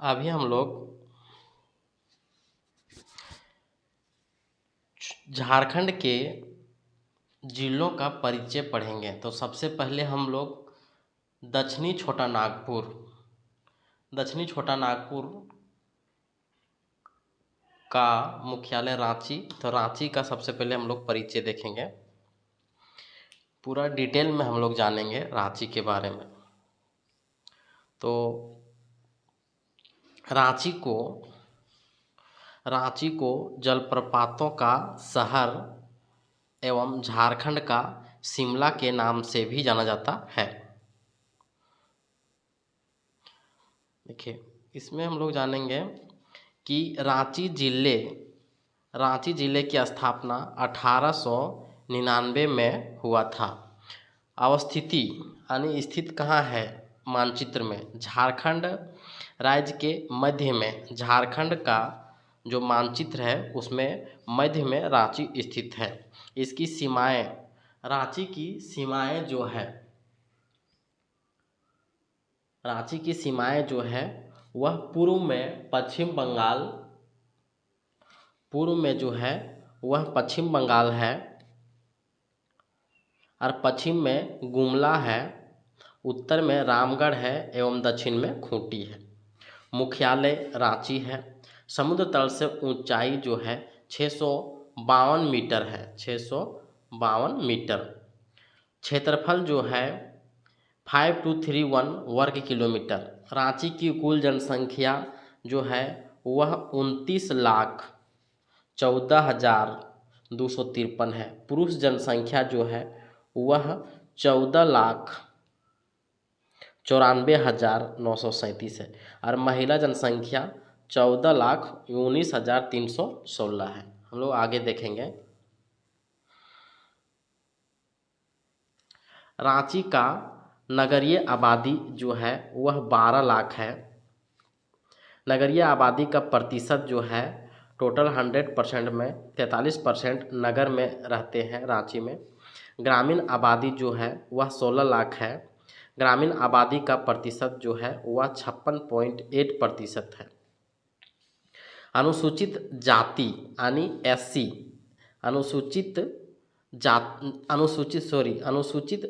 अभी हम लोग झारखंड के जिलों का परिचय पढ़ेंगे। तो सबसे पहले हम लोग दक्षिणी छोटा नागपुर दक्षिणी छोटा नागपुर का मुख्यालय रांची। तो रांची का सबसे पहले हम लोग परिचय देखेंगे। पूरा डिटेल में हम लोग जानेंगे रांची के बारे में। तो रांची को जलप्रपातों का शहर एवं झारखंड का शिमला के नाम से भी जाना जाता है। देखिए, इसमें हम लोग जानेंगे कि रांची जिले की स्थापना 1899 में हुआ था। अवस्थिति यानी स्थित कहाँ है? मानचित्र में झारखंड राज्य के मध्य में, झारखंड का जो मानचित्र है उसमें मध्य में रांची स्थित है। इसकी सीमाएं, रांची की सीमाएं जो है वह पूर्व में पश्चिम बंगाल है और पश्चिम में गुमला है, उत्तर में रामगढ़ है एवं दक्षिण में खूंटी है। मुख्यालय रांची है। समुद्र तल से ऊंचाई जो है 652 मीटर है, 652 मीटर। क्षेत्रफल जो है 5231 वर्ग किलोमीटर। रांची की कुल जनसंख्या जो है वह 29,14,253 है। पुरुष जनसंख्या जो है वह 14,94,937 है और महिला जनसंख्या 14,19,316 है। हम लोग आगे देखेंगे। रांची का नगरीय आबादी जो है वह 12 लाख है। नगरीय आबादी का प्रतिशत जो है टोटल 100% में 43% नगर में रहते हैं रांची में। ग्रामीण आबादी जो है वह 16 लाख है। ग्रामीण आबादी का प्रतिशत जो है वह 56.8% है। अनुसूचित जाति यानी SC, अनुसूचित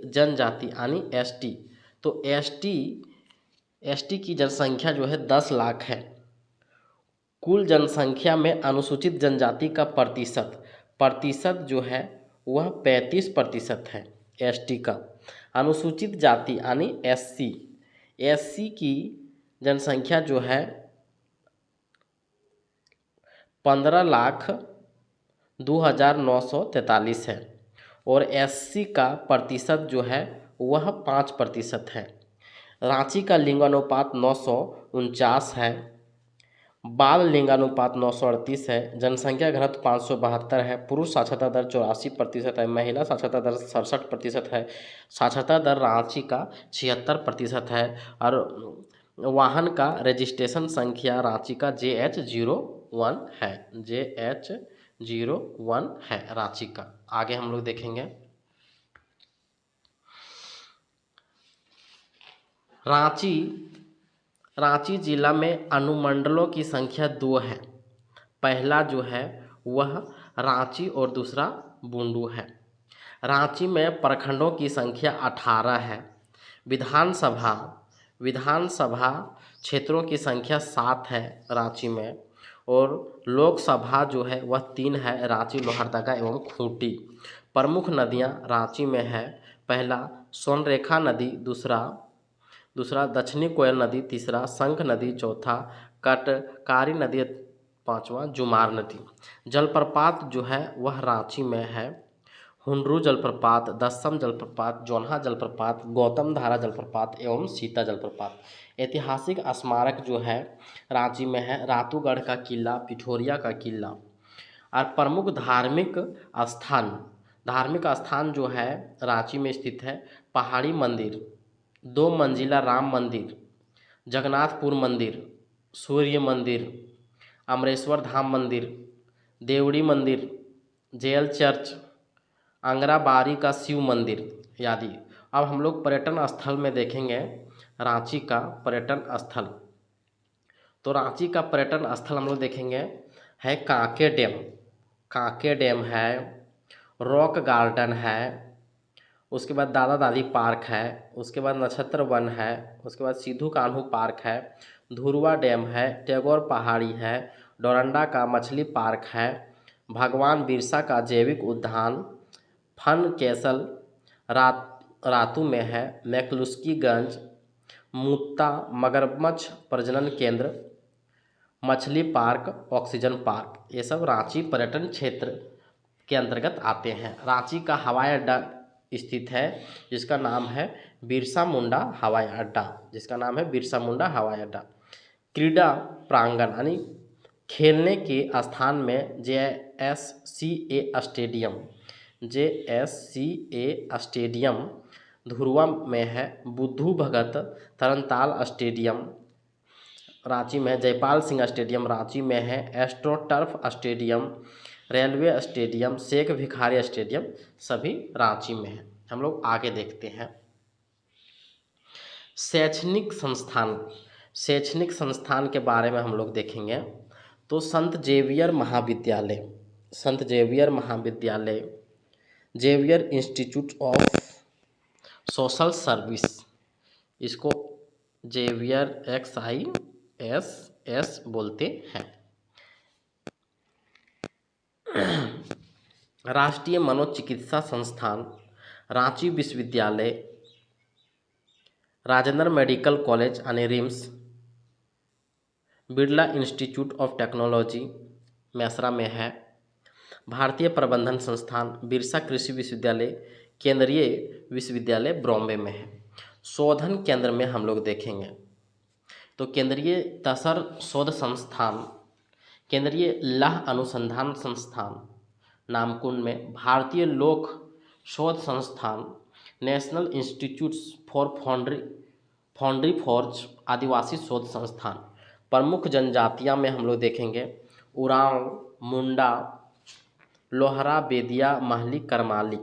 जनजाति यानी ST। तो ST की जनसंख्या जो है 10 लाख है। कुल जनसंख्या में अनुसूचित जनजाति का प्रतिशत जो है वह 35% है। ST का अनुसूचित जाति यानी SC की जनसंख्या जो है 15,02,943 है और SC का प्रतिशत जो है वह 5% है। रांची का लिंगानुपात 949 है। बाल लिंगानुपात 938 है। जनसंख्या घनत्व 572 है। पुरुष साक्षरता दर 84% है। महिला साक्षरता दर 67% है। साक्षरता दर रांची का 76% है और वाहन का रजिस्ट्रेशन संख्या रांची का JH01 है, JH01 है रांची का। आगे हम लोग देखेंगे। रांची जिला में अनुमंडलों की संख्या 2 है। पहला जो है वह रांची और दूसरा बुंडू है। रांची में प्रखंडों की संख्या 18 है। विधानसभा क्षेत्रों की संख्या 7 है रांची में और लोकसभा जो है वह 3 है, रांची, लोहरदगा एवं खूंटी। प्रमुख नदियां रांची में है। पहला स्वर्णरेखा नदी, दूसरा दक्षिणी कोयल नदी, तीसरा शंख नदी, चौथा कटकारी नदी, पांचवा जुमार नदी। जलप्रपात जो है वह रांची में है। हुंडरू जलप्रपात, दस्सम जलप्रपात, जोन्हा जलप्रपात, गौतम धारा जलप्रपात एवं सीता जलप्रपात। ऐतिहासिक स्मारक जो है रांची में है। रातूगढ़ का किला, पिठोरिया का किला। और प्रमुख धार्मिक स्थान जो है रांची में स्थित है। पहाड़ी मंदिर, 2 मंजिला राम मंदिर, जगन्नाथपुर मंदिर, सूर्य मंदिर, अमरेश्वर धाम मंदिर, देवड़ी मंदिर, जेल चर्च, अंगराबारी का शिव मंदिर आदि। अब हम लोग पर्यटन स्थल में देखेंगे। रांची का पर्यटन स्थल तो रांची का पर्यटन स्थल हम लोग देखेंगे है कांके डैम। कांके डैम है, रॉक गार्डन है, उसके बाद दादा दादी पार्क है, उसके बाद नक्षत्र वन है, उसके बाद सिद्धू कान्हू पार्क है, धुरवा डैम है, टैगोर पहाड़ी है, डोरंडा का मछली पार्क है, भगवान बिरसा का जैविक उद्यान, फन कैसल रातू में है, मैकलुस्कीगंज, मुत्ता मगरमच्छ प्रजनन केंद्र, मछली पार्क, ऑक्सीजन पार्क, ये सब रांची पर्यटन क्षेत्र के अंतर्गत आते हैं। रांची का हवाई अड्डा स्थित है जिसका नाम है बिरसा मुंडा हवाई अड्डा, जिसका नाम है बिरसा मुंडा हवाई अड्डा। क्रीड़ा प्रांगण यानी खेलने के स्थान में जे एस सी ए स्टेडियम धुरवा में है, बुद्धू भगत तरनताल स्टेडियम रांची में है, जयपाल सिंह स्टेडियम रांची में है, astro turf stadium, railway stadium, Sheikh Bhikhari stadium सभी रांची में है। हम लोग आगे देखते हैं शैक्षणिक संस्थान के बारे में हम लोग देखेंगे। तो संत जेवियर महाविद्यालय, Xavier institute of social service, इसको जेवियर XISS बोलते हैं। राष्ट्रीय मनोचिकित्सा संस्थान रांची विश्वविद्यालय, राजेंद्र मेडिकल कॉलेज यानी RIMS, Birla institute of technology Mesra में है, भारतीय प्रबंधन संस्थान, बिरसा कृषि विश्वविद्यालय, केंद्रीय विश्वविद्यालय बॉम्बे में है। शोधन केंद्र में हम लोग देखेंगे तो केंद्रीय तसर शोध संस्थान, केंद्रीय लौह अनुसंधान संस्थान नामकुम में, भारतीय लोक शोध संस्थान, national institute for foundry forge आदिवासी शोध संस्थान। प्रमुख जनजातियां में हम लोग देखेंगे उरांव, मुंडा, लोहरा, बेदिया, महली, करमाली।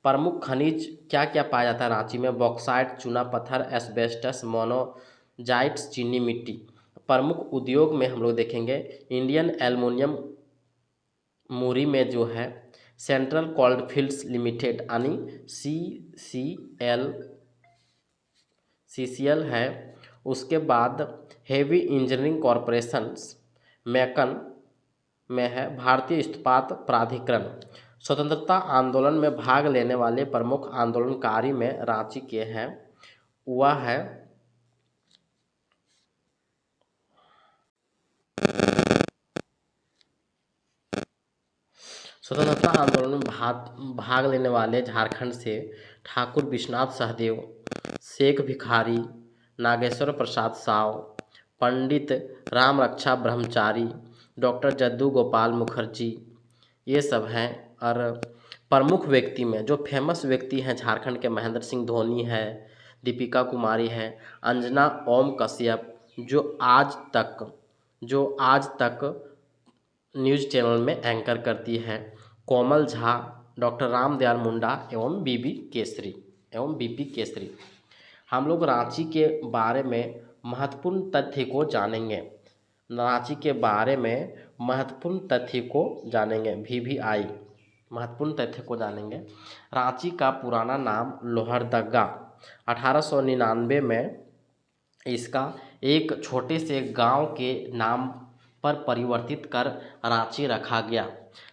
प्रमुख खनिज क्या क्या पाया जाता है रांची में? बॉक्साइट, चूना पत्थर, एस्बेस्टस, मोनोजाइट्स, चीनी मिट्टी। प्रमुख उद्योग में हम लोग देखेंगे इंडियन एल्युमिनियम मुरी में जो है सेंट्रल कोल्डफील्ड्स लिमिटेड यानी CCL है। उसके बाद हेवी इंजीनियरिंग कॉरपोरेशन मैकन में है, भारतीय इस्पात प्राधिकरण। स्वतंत्रता आंदोलन में भाग लेने वाले प्रमुख आंदोलनकारी में रांची के हैं, वह है स्वतंत्रता आंदोलन में भाग लेने वाले झारखंड से ठाकुर विश्वनाथ सहदेव, शेख भिखारी, नागेश्वर प्रसाद साव, पंडित राम रक्षा ब्रह्मचारी, डॉक्टर जद्दू गोपाल मुखर्जी, ये सब हैं। और प्रमुख व्यक्ति में जो फेमस व्यक्ति हैं झारखंड के, महेंद्र सिंह धोनी है, दीपिका कुमारी है, अंजना ओम कश्यप जो आज तक न्यूज़ चैनल में एंकर करती है, कोमल झा, डॉक्टर रामदयाल मुंडा एवं बीपी केसरी। हम लोग रांची के बारे में महत्वपूर्ण तथ्य को जानेंगे। VVI महत्वपूर्ण तथ्य को जानेंगे। रांची का पुराना नाम लोहरदगा, 1899 में इसका एक छोटे से गांव के नाम पर परिवर्तित कर रांची रखा गया।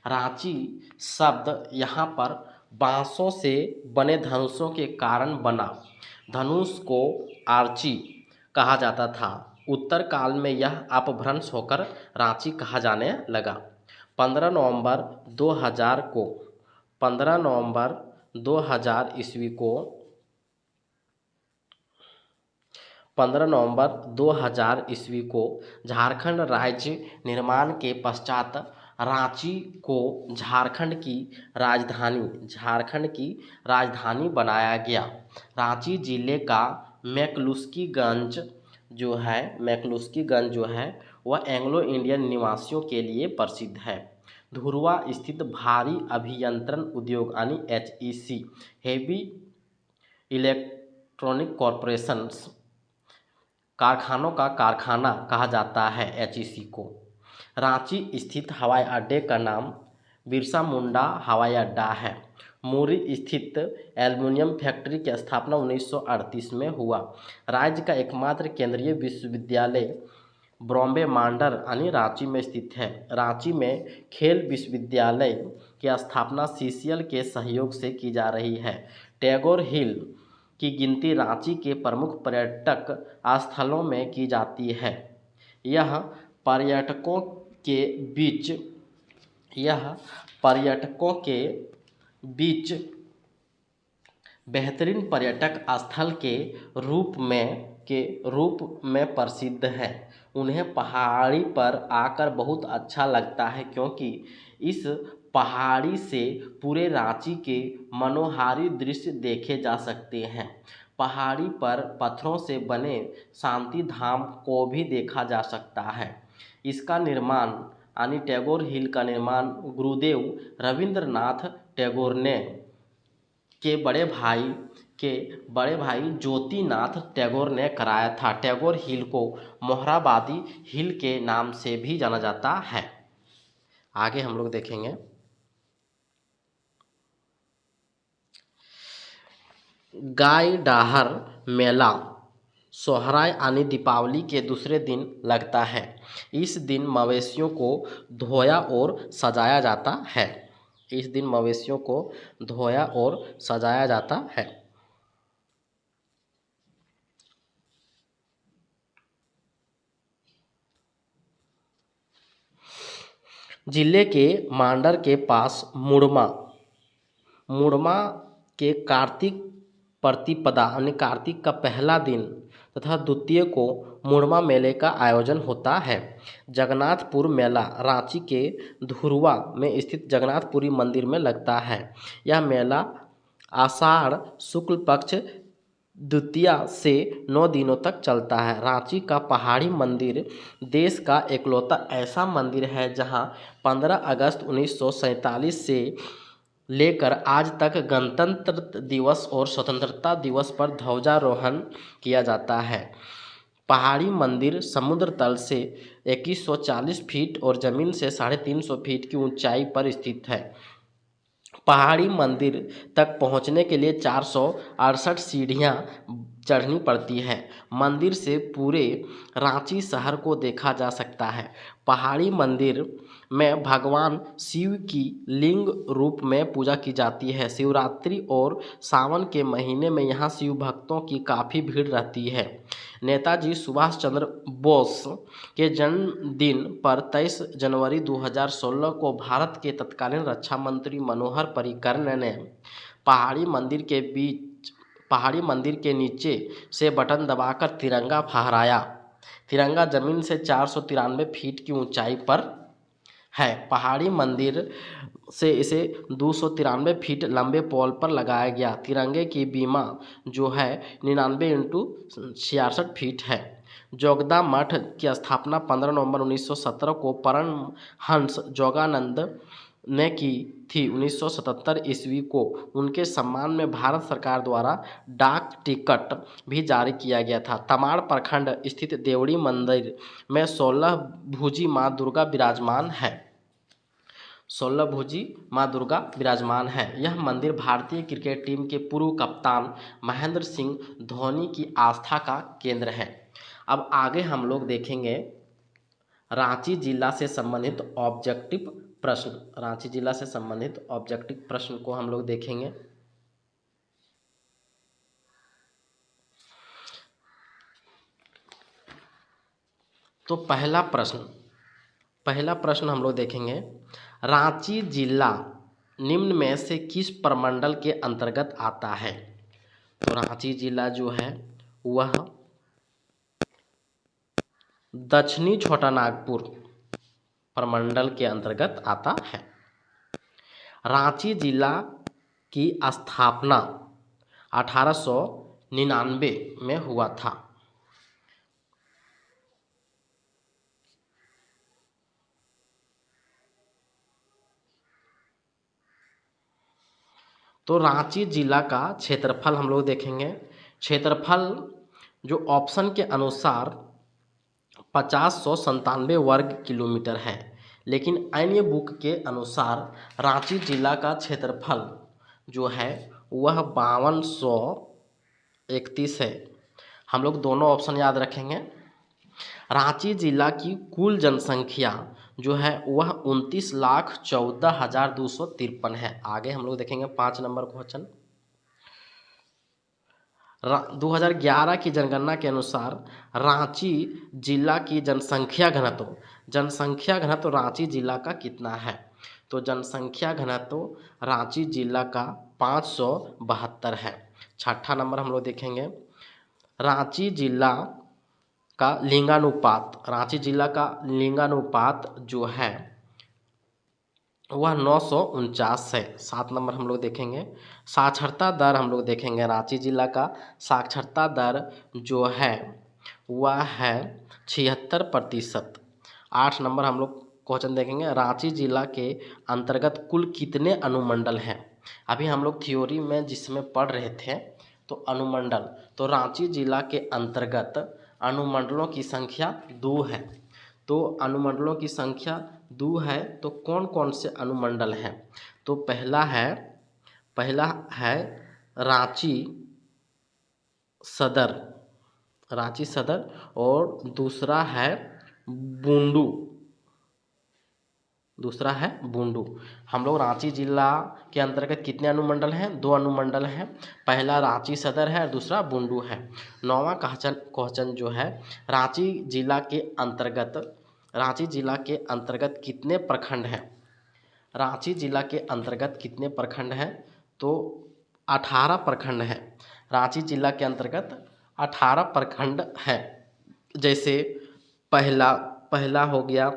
रांची शब्द यहाँ पर बांसों से बने धनुषों के कारण बना। धनुष को आर्ची कहा जाता था। उत्तर काल में यह अपभ्रंश होकर रांची कहा जाने लगा। 15 नवंबर 2000 ईस्वी को झारखंड राज्य निर्माण के पश्चात रांची को झारखंड की राजधानी बनाया गया। रांची जिले का मैकलुस्कीगंज जो है वह एंग्लो इंडियन निवासियों के लिए प्रसिद्ध है। धुरवा स्थित भारी अभियंत्रण उद्योग यानी HEC हेवी इलेक्ट्रॉनिक कॉरपोरेशन कारखानों का कारखाना कहा जाता है एचईसी को। रांची स्थित हवाई अड्डे का नाम बिरसा मुंडा हवाई अड्डा है। मुरी स्थित एल्युमिनियम फैक्ट्री की स्थापना 1938 में हुआ। राज्य का एकमात्र केंद्रीय विश्वविद्यालय बॉम्बे मांडर यानी रांची में स्थित है। रांची में खेल विश्वविद्यालय की स्थापना सीसीएल के सहयोग से की जा रही है। टैगोर हिल की गिनती रांची के प्रमुख पर्यटक स्थलों में की जाती है। यह पर्यटकों के बीच यह पर्यटकों के बीच बेहतरीन पर्यटक स्थल के रूप में प्रसिद्ध है। उन्हें पहाड़ी पर आकर बहुत अच्छा लगता है क्योंकि इस पहाड़ी से पूरे रांची के मनोहारी दृश्य देखे जा सकते हैं। पहाड़ी पर पत्थरों से बने शांति धाम को भी देखा जा सकता है। इसका निर्माण यानी टैगोर हिल का निर्माण गुरुदेव रविंद्रनाथ टैगोर ने के बड़े भाई ज्योतिनाथ टैगोर ने कराया था। टैगोर हिल को मोहराबादी हिल के नाम से भी जाना जाता है। आगे हम लोग देखेंगे गाय डाहर मेला सोहराय यानी दीपावली के दूसरे दिन लगता है। इस दिन मवेशियों को धोया और सजाया जाता है। इस दिन मवेशियों को धोया और सजाया जाता है। जिले के मांडर के पास मुड़मा मुड़मा के कार्तिक प्रतिपदा यानी कार्तिक का पहला दिन तथा द्वितीय को मुड़मा मेले का आयोजन होता है। जगन्नाथपुर मेला रांची के धुरवा में स्थित जगन्नाथपुरी मंदिर में लगता है। यह मेला आषाढ़ शुक्ल पक्ष द्वितीया से 9 दिनों तक चलता है। रांची का पहाड़ी मंदिर देश का इकलौता ऐसा मंदिर है जहां 15 अगस्त 1947 से लेकर आज तक गणतंत्र दिवस और स्वतंत्रता दिवस पर ध्वजारोहण किया जाता है। पहाड़ी मंदिर समुद्र तल से 2140 फीट और ज़मीन से 350 फीट की ऊंचाई पर स्थित है। पहाड़ी मंदिर तक पहुंचने के लिए 468 सीढ़ियां चढ़नी पड़ती है। मंदिर से पूरे रांची शहर को देखा जा सकता है। पहाड़ी मंदिर में भगवान शिव की लिंग रूप में पूजा की जाती है। शिवरात्रि और सावन के महीने में यहाँ शिव भक्तों की काफ़ी भीड़ रहती है। नेताजी सुभाष चंद्र बोस के जन्मदिन पर 23 जनवरी 2016 को भारत के तत्कालीन रक्षा मंत्री मनोहर पर्रिकर ने पहाड़ी मंदिर के नीचे से बटन दबाकर तिरंगा फहराया। तिरंगा जमीन से 493 फीट की ऊंचाई पर है। पहाड़ी मंदिर से इसे 293 फीट लंबे पोल पर लगाया गया। तिरंगे की बीमा जो है 99 इंटू 66 फीट है। जोगदा मठ की स्थापना 15 नवंबर 1917 को परमहंस जोगानंद ने की थी। 1977 ईस्वी को उनके सम्मान में भारत सरकार द्वारा डाक टिकट भी जारी किया गया था। तमाड़ प्रखंड स्थित देवड़ी मंदिर में 16 भुजी माँ दुर्गा विराजमान है। 16 भुजी माँ दुर्गा विराजमान है। यह मंदिर भारतीय क्रिकेट टीम के पूर्व कप्तान महेंद्र सिंह धोनी की आस्था का केंद्र है। अब आगे हम लोग देखेंगे रांची जिला से संबंधित ऑब्जेक्टिव प्रश्न। रांची जिला से संबंधित ऑब्जेक्टिव प्रश्न को हम लोग देखेंगे। तो पहला प्रश्न हम लोग देखेंगे, रांची जिला निम्न में से किस प्रमंडल के अंतर्गत आता है? तो रांची जिला जो है वह दक्षिणी छोटा नागपुर प्रमंडल के अंतर्गत आता है। रांची जिला की स्थापना 1899 में हुआ था। तो रांची जिला का क्षेत्रफल हम लोग देखेंगे। क्षेत्रफल जो ऑप्शन के अनुसार 50,197 वर्ग किलोमीटर है, लेकिन अन्य बुक के अनुसार रांची जिला का क्षेत्रफल जो है वह 5231 है। हम लोग दोनों ऑप्शन याद रखेंगे। रांची जिला की कुल जनसंख्या जो है वह 29,14,253 है। आगे हम लोग देखेंगे 5 नंबर क्वेश्चन। 2011 की जनगणना के अनुसार रांची जिला की जनसंख्या घनत्व रांची जिला का कितना है? तो जनसंख्या घनत्व रांची जिला का 572 है। 6ठा नंबर हम लोग देखेंगे। रांची जिला का लिंगानुपात जो है वह 949 है। 7 नंबर हम लोग देखेंगे। साक्षरता दर हम लोग देखेंगे। रांची जिला का साक्षरता दर जो है वह है 76%। 8 नंबर हम लोग क्वेश्चन देखेंगे। रांची जिला के अंतर्गत कुल कितने अनुमंडल हैं? अभी हम लोग थ्योरी में जिसमें पढ़ रहे थे तो अनुमंडल, तो रांची जिला के अंतर्गत अनुमंडलों की संख्या 2 है। तो अनुमंडलों की संख्या 2 है, तो कौन कौन से अनुमंडल हैं? तो पहला है रांची सदर, और दूसरा है बूंदू। हम लोग रांची जिला के अंतर्गत कितने अनुमंडल हैं? 2 अनुमंडल हैं। पहला रांची सदर है और दूसरा बूंदू है। 9वां क्वेश्चन जो है रांची जिला के अंतर्गत कितने प्रखंड हैं? रांची जिला के अंतर्गत कितने प्रखंड हैं? तो 18 प्रखंड हैं। रांची जिला के अंतर्गत 18 प्रखंड हैं। जैसे पहला हो गया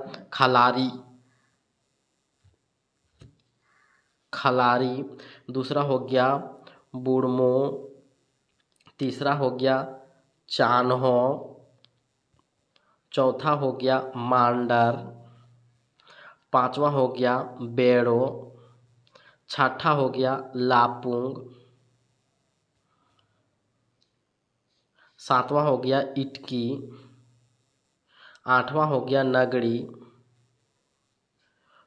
खलारी, दूसरा हो गया बुढ़मू, तीसरा हो गया चान्हो, चौथा हो गया मांडर, 5वां हो गया बेड़ो, 6ठा हो गया लापुंग, 7वां हो गया इटकी, 8वां हो गया नगरी,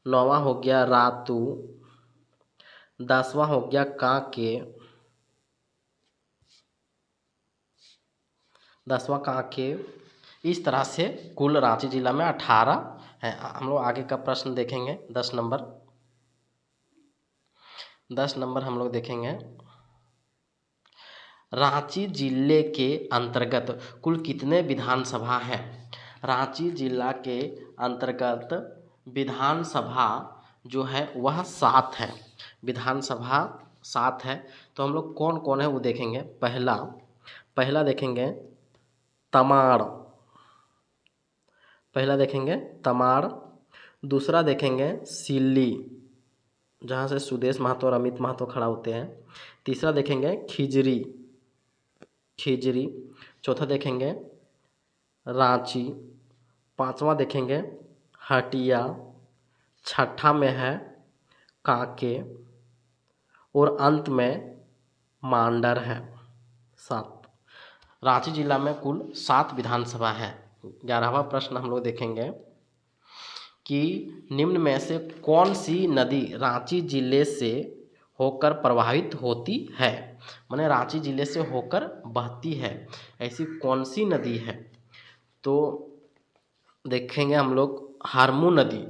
9वां हो गया रातू, 10वां हो गया कांके। इस तरह से कुल रांची जिला में 18 है। हम लोग आगे का प्रश्न देखेंगे। 10 नंबर हम लोग देखेंगे। रांची जिले के अंतर्गत कुल कितने विधानसभा हैं? रांची जिला के अंतर्गत विधानसभा जो है वह 7 है। विधानसभा 7 है। तो हम लोग कौन कौन है वो देखेंगे। पहला देखेंगे तमाड़, दूसरा देखेंगे सिल्ली, जहाँ से सुदेश महतो और अमित महतो खड़ा होते हैं। तीसरा देखेंगे खिजरी, चौथा देखेंगे रांची, 5वां देखेंगे हटिया, 6ठा में है कांके और अंत में मांडर है। 7 रांची जिला में कुल 7 विधानसभा है। 11वां प्रश्न हम लोग देखेंगे कि निम्न में से कौन सी नदी रांची जिले से होकर प्रवाहित होती है? माने रांची जिले से होकर बहती है, ऐसी कौन सी नदी है? तो देखेंगे हम लोग हरमू नदी।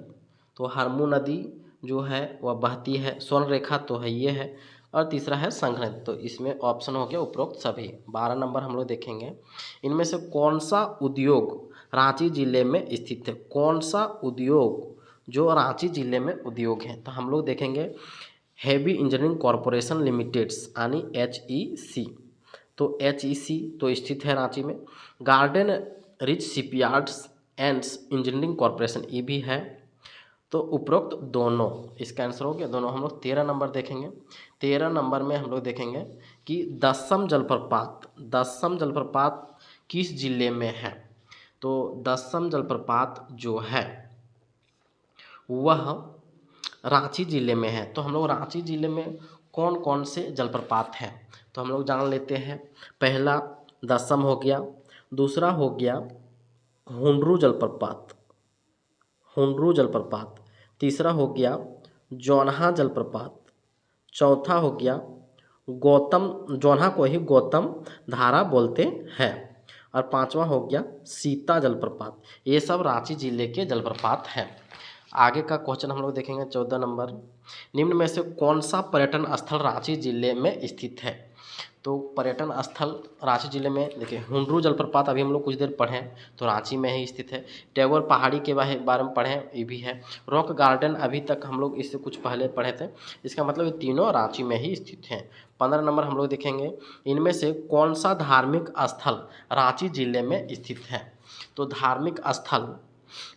तो हरमू नदी जो है वह बहती है। स्वर्ण रेखा तो है ये है। और तीसरा है संघ नदी। तो इसमें ऑप्शन हो गया उपरोक्त सभी। 12 नंबर हम लोग देखेंगे। इनमें से कौन सा उद्योग रांची जिले में स्थित है? कौन सा उद्योग जो रांची जिले में उद्योग है? तो हम लोग देखेंगे हेवी इंजीनियरिंग कॉरपोरेशन लिमिटेड्स यानी HEC। तो HEC तो स्थित है रांची में। Garden rich shipyards and engineering corporation ये भी है। तो उपरोक्त दोनों, इसका आंसर हो गया दोनों। हम लोग 13 नंबर देखेंगे। 13 नंबर में हम लोग देखेंगे कि दस्सम जलप्रपात किस जिले में है? तो दस्सम जलप्रपात जो है वह रांची जिले में है। तो हम लोग रांची जिले में कौन कौन से जलप्रपात हैं तो हम लोग जान लेते हैं। पहला दसम हो गया। दूसरा हो गया हुंड्रू जलप्रपात, हुंड्रू जलप्रपात। तीसरा हो गया जौनहा जलप्रपात। चौथा हो गया गौतम, जौनहा को ही गौतम धारा बोलते हैं। और पांचवा हो गया सीता जलप्रपात। ये सब रांची जिले के जलप्रपात हैं। आगे का क्वेश्चन हम लोग देखेंगे 14 नंबर। निम्न में से कौन सा पर्यटन स्थल रांची जिले में स्थित है? तो पर्यटन स्थल रांची जिले में देखिए, हुंड्रू जलप्रपात अभी हम लोग कुछ देर पढ़े तो रांची में ही स्थित है। टैगोर पहाड़ी के बारे में पढ़े, ये भी है। रॉक गार्डन अभी तक हम लोग इससे कुछ पहले पढ़े थे। इसका मतलब ये तीनों रांची में ही स्थित हैं। 15 नंबर हम लोग देखेंगे, इनमें से कौन सा धार्मिक स्थल रांची जिले में स्थित है? तो धार्मिक स्थल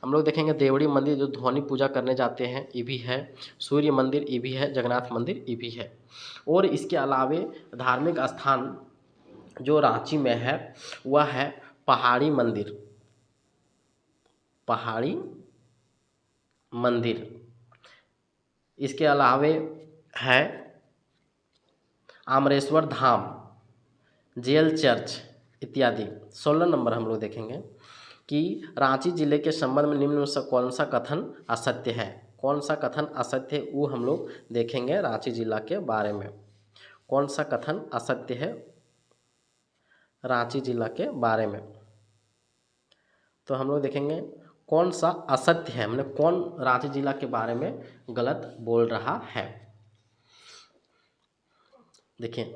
हम लोग देखेंगे देवड़ी मंदिर, जो ध्वनि पूजा करने जाते हैं, ये भी है। सूर्य मंदिर ये भी है। जगन्नाथ मंदिर ये भी है। और इसके अलावे धार्मिक स्थान जो रांची में है वह है पहाड़ी मंदिर, पहाड़ी मंदिर। इसके अलावे है आमरेश्वर धाम, जेल चर्च इत्यादि। 16 नंबर हम लोग देखेंगे कि रांची जिले के संबंध में निम्न में से कौन सा कथन असत्य है? कौन सा कथन असत्य है वो हम लोग देखेंगे रांची जिला के बारे में। कौन सा कथन असत्य है रांची जिला के बारे में? तो हम लोग देखेंगे कौन सा असत्य है, मतलब कौन रांची जिला के बारे में गलत बोल रहा है। देखिए,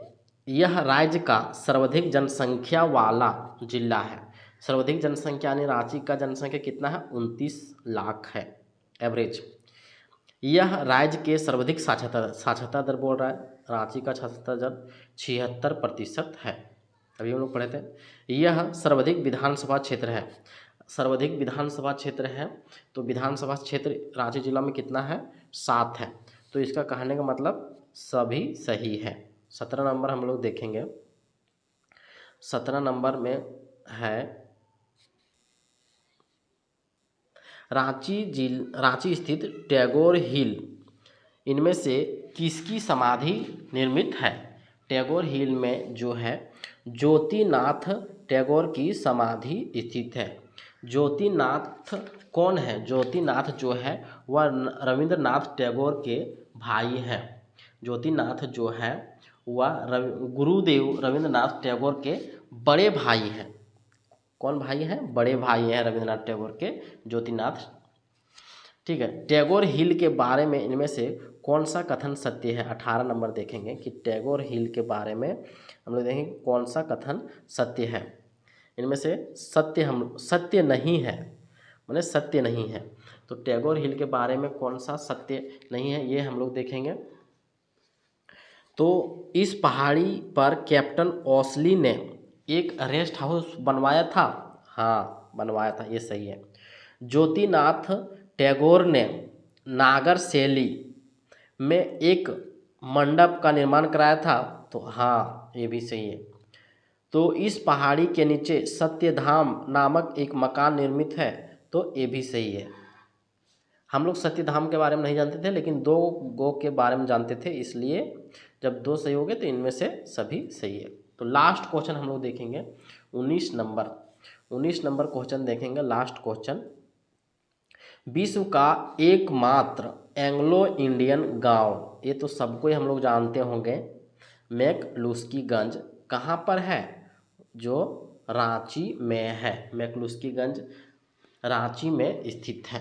यह राज्य का सर्वाधिक जनसंख्या वाला जिला है। सर्वाधिक जनसंख्या यानी रांची का जनसंख्या कितना है? 29 लाख है एवरेज। यह राज्य के सर्वाधिक साक्षरता दर बोल रहा है। रांची का साक्षरता दर 76% है, अभी हम लोग पढ़े थे। यह सर्वाधिक विधानसभा क्षेत्र है। सर्वाधिक विधानसभा क्षेत्र है तो विधानसभा क्षेत्र रांची जिला में कितना है? 7 है। तो इसका कहने का मतलब सभी सही है। 17 नंबर हम लोग देखेंगे। 17 नंबर में है रांची स्थित टैगोर हिल, इनमें से किसकी समाधि निर्मित है? टैगोर हिल में जो है ज्योतिनाथ टैगोर की समाधि स्थित है। ज्योतिनाथ कौन है? ज्योतिनाथ जो है वह रविंद्रनाथ टैगोर के भाई हैं। ज्योतिनाथ जो है वह गुरुदेव रविंद्रनाथ टैगोर के बड़े भाई हैं। कौन भाई हैं? बड़े भाई हैं रविंद्रनाथ टैगोर के, ज्योतिनाथ। ठीक है। टैगोर हिल के बारे में इनमें से कौन सा कथन सत्य है? 18 नंबर देखेंगे कि टैगोर हिल के बारे में हम लोग देखेंगे कौन सा कथन सत्य है। इनमें से सत्य नहीं है, माने सत्य नहीं है। तो टैगोर हिल के बारे में कौन सा सत्य नहीं है ये हम लोग देखेंगे। तो इस पहाड़ी पर कैप्टन ओस्ली ने एक रेस्ट हाउस बनवाया था। हाँ, बनवाया था, ये सही है। ज्योतिनाथ टैगोर ने नागर शैली में एक मंडप का निर्माण कराया था। तो हाँ, ये भी सही है। तो इस पहाड़ी के नीचे सत्यधाम नामक एक मकान निर्मित है। तो ये भी सही है। हम लोग सत्यधाम के बारे में नहीं जानते थे, लेकिन 2 गो के बारे में जानते थे, इसलिए जब 2 सही हो गए तो इनमें से सभी सही है। तो लास्ट क्वेश्चन हम लोग देखेंगे 19 नंबर। 19 नंबर क्वेश्चन देखेंगे, लास्ट क्वेश्चन। विश्व का एकमात्र एंग्लो इंडियन गांव, ये तो सबको ही हम लोग जानते होंगे, मैकलुस्कीगंज कहाँ पर है? जो रांची में है। मैकलुस्कीगंज रांची में स्थित है।